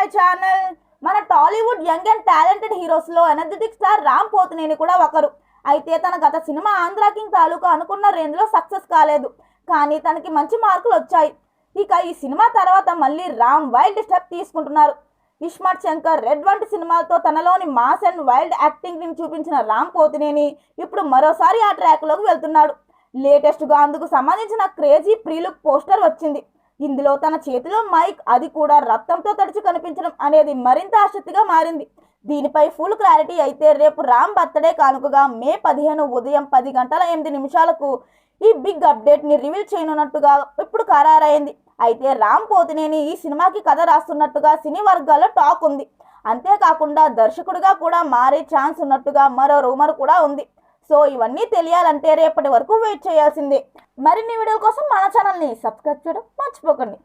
My channel. మన Tollywood young and talented హీరోస్లో energetic star Ram Pothineni కూడా ఒకరు. అయితే తన గత సినిమా ఆంధ్ర కింగ్ తాలూకా అనుకున్న రేంజ్లో సక్సెస్ కాలేదు, కానీ తనకి మంచి మార్కులు వచ్చాయి. ఇక ఈ సినిమా తర్వాత మళ్ళీ రామ్ వైల్డ్ స్టెప్ తీసుకుంటున్నారు. ఇస్మార్ట్ శంకర్, రెడ్ వంటి సినిమాలతో తనలోని మాస్ అండ్ వైల్డ్ యాక్టింగ్ని చూపించిన రామ్ పోతినేని ఇప్పుడు మరోసారి ఆ ట్రాక్లోకి వెళ్తున్నాడు. లేటెస్ట్గా అందుకు సంబంధించిన క్రేజీ ప్రీలుక్ పోస్టర్ వచ్చింది. ఇందులో తన చేతిలో మైక్, అది కూడా రక్తంతో తడిచి కనిపించడం అనేది మరింత ఆసక్తిగా మారింది. దీనిపై ఫుల్ క్లారిటీ అయితే రేపు రామ్ బర్త్డే కానుకగా మే 15 ఉదయం 10:08 ఈ బిగ్ అప్డేట్ని రివీల్ చేయనున్నట్టుగా ఇప్పుడు ఖరారైంది. అయితే రామ్ పోతినేని ఈ సినిమాకి కథ రాస్తున్నట్టుగా సినీ వర్గాల్లో టాక్ ఉంది. అంతేకాకుండా దర్శకుడిగా కూడా మారే ఛాన్స్ ఉన్నట్టుగా మరో రూమర్ కూడా ఉంది. సో ఇవన్నీ తెలియాలంటే రేపటి వరకు వెయిట్ చేయాల్సిందే. మరిన్ని వీడియోల కోసం మన ఛానల్ని సబ్స్క్రైబ్ చేయడం మర్చిపోకండి.